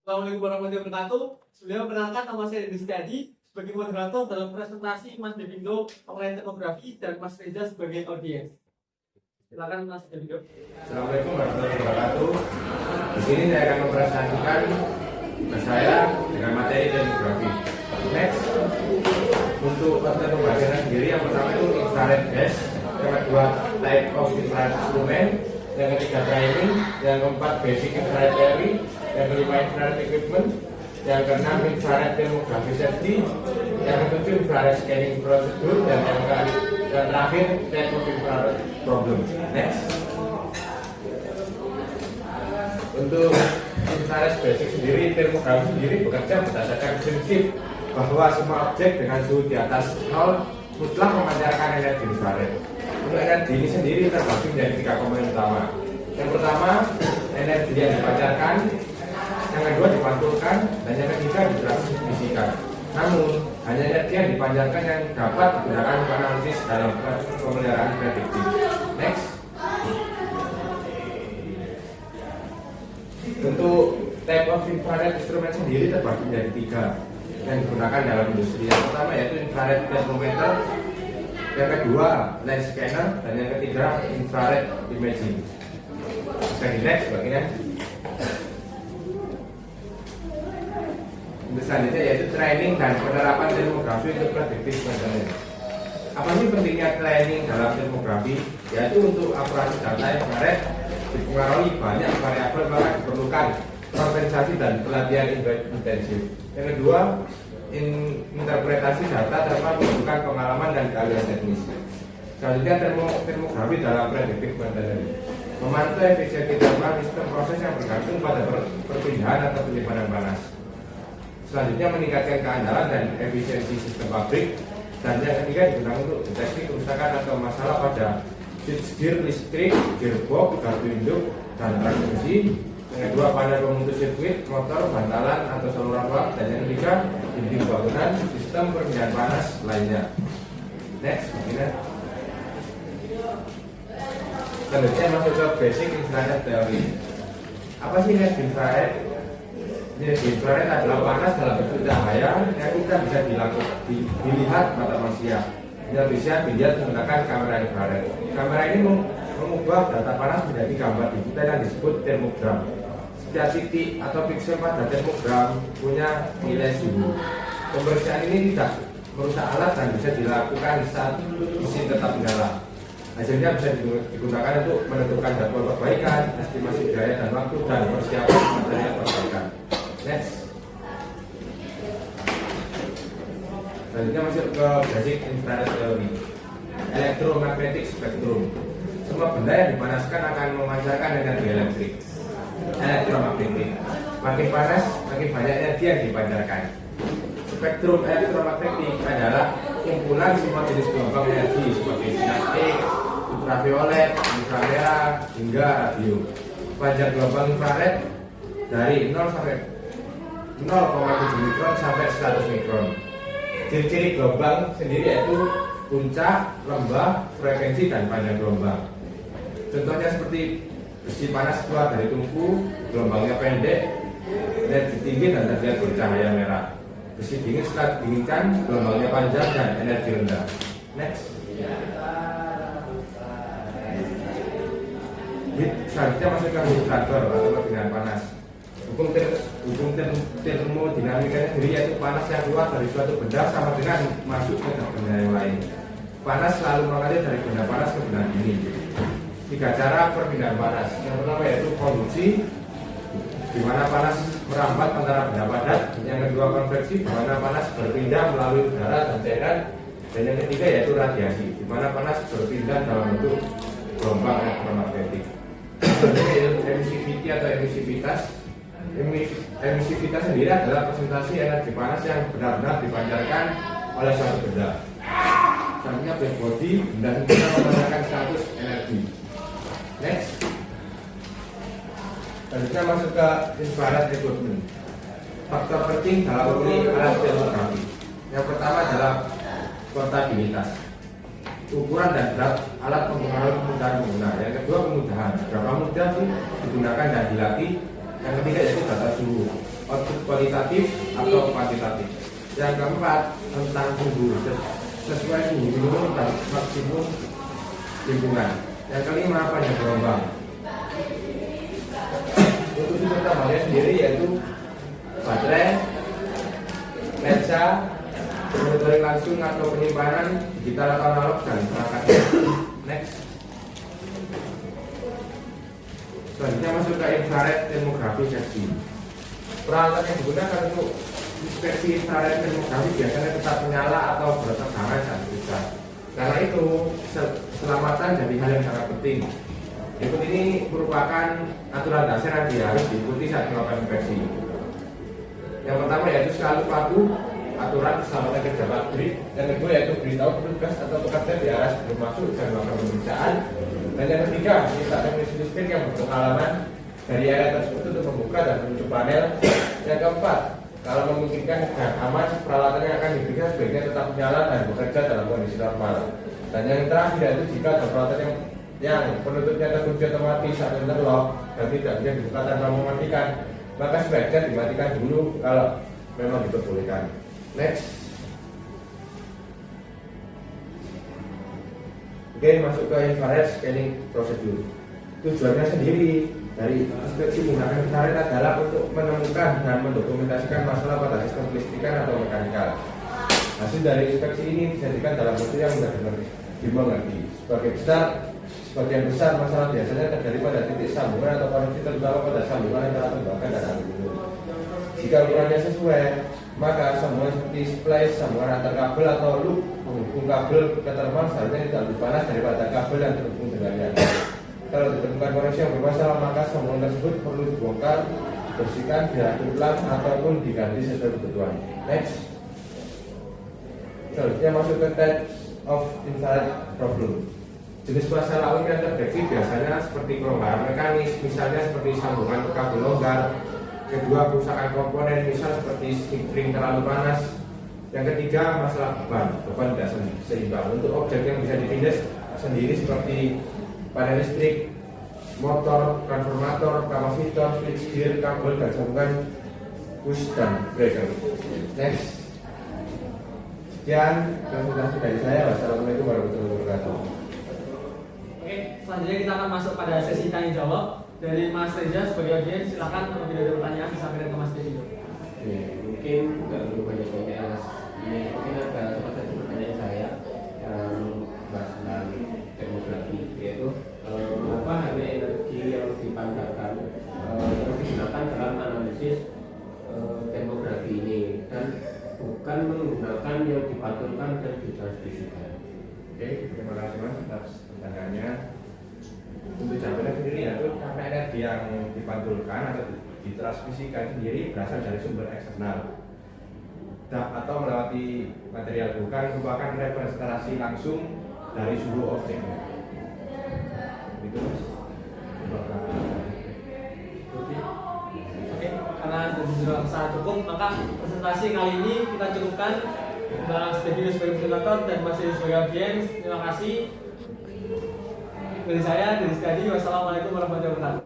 Assalamualaikum warahmatullahi wabarakatuh. Sebelumnya perkenalkan, nama saya Deddy Setiadi sebagai moderator dalam presentasi Mas Devindo mengenai termografi dan Mas Reza sebagai audiens. Silakan Mas Devindo. Assalamualaikum warahmatullahi wabarakatuh. Di sini saya akan mempresentasikan saya dengan materi termografi. Next, untuk termografi sendiri yang pertama itu infrared gas, yang kedua type of infrared instrument, yang ketiga training, yang keempat basic infrared theory, yang kelima infrared equipment, yang keenam infrared thermography safety, yang ketujuh infrared scanning procedure, dan yang terakhir type of infrared problem. Next, untuk infrared basic sendiri, termografi sendiri bekerja berdasarkan prinsip bahwa semua objek dengan suhu di atas 0 mutlak memancarkan energi infrared. Untuk energi ini sendiri terbagi menjadi 3 komponen utama. Yang pertama, energi yang dipancarkan, yang kedua dipantulkan, dan yang ketiga ditransmisikan. Namun, hanya energi yang dipancarkan yang dapat digunakan untuk analisis dalam pemeliharaan prediktif. Next. Untuk type of infrared instrument sendiri terbagi menjadi 3 yang digunakan dalam industri. Yang pertama yaitu infrared thermometer, yang kedua light scanner, dan yang ketiga infrared imaging. Bisa di next bagian. Untuk selanjutnya yaitu training dan penerapan termografi untuk prediktif maintenance. Apa sih pentingnya training dalam termografi? Yaitu untuk akurasi data infrared dipengaruhi banyak variabel, maka diperlukan kompensasi dan pelatihan intensif. Yang kedua, interpretasi data tanpa membutuhkan pengalaman dan keahlian teknis. Selanjutnya termografi dalam prediktif maintenance, memantau efisiensi thermal sistem proses yang bergantung pada perpindahan atau penyimpanan panas. Selanjutnya meningkatkan keandalan dan efisiensi sistem pabrik. Dan yang ketiga digunakan untuk deteksi kerusakan atau masalah pada switchgear listrik, gearbox, gardu induk, dan transmisi. Yang kedua panel pemutus sirkuit, motor, bantalan atau saluran uap. Dan yang ketiga dinding bangunan, sistem perpindahan panas lainnya. Next, begini. Selanjutnya masuk ke basic infrared theory. Apa sih energi infrared? Energi infrared adalah panas dalam bentuk cahaya yang tidak bisa dilihat mata manusia. Yang bisa dilihat menggunakan kamera infrared. Kamera ini mengubah data panas menjadi gambar digital yang disebut termogram. Setiap titik atau piksel pada termogram punya nilai suhu. Pembersihan ini tidak merusak alat dan bisa dilakukan saat mesin tetap menyala. Hasilnya bisa digunakan untuk menentukan jadwal perbaikan, estimasi biaya dan waktu, dan persiapan material perbaikan. Next. Selanjutnya masuk ke basic infrared theory. Electromagnetic spectrum. Semua benda yang dipanaskan akan memancarkan energi elektrik. Elektromagnetik. Makin panas, makin banyak energi yang dipancarkan. Spektrum elektromagnetik adalah kumpulan semua jenis gelombang energi seperti sinar X, ultraviolet, inframerah, hingga radio. Panjang gelombang infrared dari 0 sampai 0,7 mikron sampai 100 mikron. Ciri-ciri gelombang sendiri yaitu puncak, lembah, frekuensi, dan panjang gelombang. Contohnya seperti besi panas keluar dari tungku, gelombangnya pendek, energi tinggi dan terlihat bercahaya merah. Besi dingin setelah didinginkan, gelombangnya panjang dan energi rendah. Next. Selanjutnya masuk ke radiator atau perpindahan panas. Hukum termodinamikanya sendiri yaitu panas yang keluar dari suatu benda sama dengan masuk ke benda yang lain. Panas selalu mengalir dari benda panas ke benda dingin. 3 cara perpindahan panas. Yang pertama yaitu konduksi, di mana panas merambat antara benda padat. Yang kedua konveksi, di mana panas berpindah melalui udara dan cairan. Dan yang ketiga yaitu radiasi, di mana panas berpindah dalam bentuk gelombang elektromagnetik. Selanjutnya yaitu emissivity atau emisivitas. Emisivitas sendiri adalah presentasi energi panas yang benar-benar dipancarkan oleh suatu benda. Selanjutnya black body, benda sendiri memancarkan status energi. Next. Selanjutnya masuk ke infrared equipment. Faktor penting dalam memilih alat termografi. Yang pertama adalah portabilitas. Ukuran dan berat alat mempengaruhi kemudahan pengguna. Yang kedua kemudahan, seberapa mudah sih digunakan dan dilatih. Yang ketiga yaitu data suhu. output kualitatif atau kuantitatif. Yang keempat, tentang suhu, sesuai suhu minimum dan maksimum lingkungan. Yang kelima, panjang gelombang. Untuk sistem tambangnya sendiri yaitu baterai, lensa, monitoring langsung atau penyimpanan digital atau analog, dan perangkatnya. Next. Selanjutnya masuk ke infrared termografi seksi. Peralatan yang digunakan untuk inspeksi infrared termografi biasanya tetap menyala atau bertegangan saat diperiksa. Karena itu keselamatan jadi hal yang sangat penting. Berikut ini merupakan aturan dasar yang harus diikuti saat melakukan inspeksi. Yang pertama yaitu selalu patuh aturan keselamatan kerja pabrik. Yang kedua yaitu beritahu petugas atau pekerja di arah sebelum masuk dan melakukan pemeriksaan. Dan yang ketiga, minta teknisi listrik yang berpengalaman dari area tersebut untuk membuka dan menutup panel. Yang keempat, kalau memungkinkan dan aman, peralatan yang akan diperiksa sebaiknya tetap menyala dan bekerja dalam kondisi normal. Dan yang terakhir yaitu jika ada peralatan yang penutupnya terkunci otomatis saat interlock dan tidak bisa dibuka tanpa mematikan, maka sebaiknya dimatikan dulu kalau memang diperbolehkan. Next. Oke, masuk ke infrared scanning prosedur. Tujuannya sendiri dari inspeksi menggunakan infrared adalah untuk menemukan dan mendokumentasikan masalah pada sistem kelistrikan atau mekanikal. Hasil dari inspeksi ini dijadikan dalam bentuk yang mudah dimengerti. Sebagian besar masalah biasanya terjadi pada titik sambungan atau koneksi, terutama pada sambungan antara tembakan dan aluminium. Jika ukurannya sesuai, maka sambungan seperti splice, sambungan antar kabel atau loop penghubung kabel ke terminal seharusnya tidak lebih panas daripada kabel yang terhubung dengannya. Kalau ditemukan koneksi yang bermasalah, maka sambungan tersebut perlu dibongkar, dibersihkan, diatur ulang ataupun diganti sesuai kebutuhan. Next. Selanjutnya masuk ke types of infrared problem. Jenis masalah umum yang terdeteksi biasanya seperti kelonggaran mekanis, misalnya seperti sambungan ke kabel longgar. Kedua, kerusakan komponen, misal seperti spring terlalu panas. Yang ketiga, masalah beban tidak seimbang. Untuk objek yang bisa ditindas sendiri seperti panel listrik, motor, transformator, kapasitor, switchgear, kabel, dan sambungan push dan breaker. Next. Sekian konsultasi dari saya. Wassalamualaikum warahmatullahi wabarakatuh. Oke, selanjutnya kita akan masuk pada sesi tanya jawab dari Mas Reza sebagai audiens. Silakan kalau tidak ada pertanyaan disampaikan ke Mas Devi. Mungkin nggak perlu banyak Mas. Ini mungkin ada salah satu pertanyaan saya yang bahas tentang termografi, yaitu apa harga energi yang dipancarkan yang digunakan dalam analisis termografi ini, dan bukan menggunakan yang dipantulkan dan ditransmisikan. Oke, terima kasih Mas atas pertanyaannya. Untuk jawabannya sendiri yaitu karena energi yang dipantulkan atau ditransmisikan sendiri berasal dari sumber eksternal atau melewati material bukan merupakan representasi langsung dari suhu objeknya. Itu Mas. Oke, karena sudah sangat cukup, maka presentasi kali ini kita cukupkan. Mas Devi sebagai presentator dan Mas Devi sebagai audiens. Terima kasih. Dari saya, dari Stadi. Wassalamualaikum warahmatullahi wabarakatuh.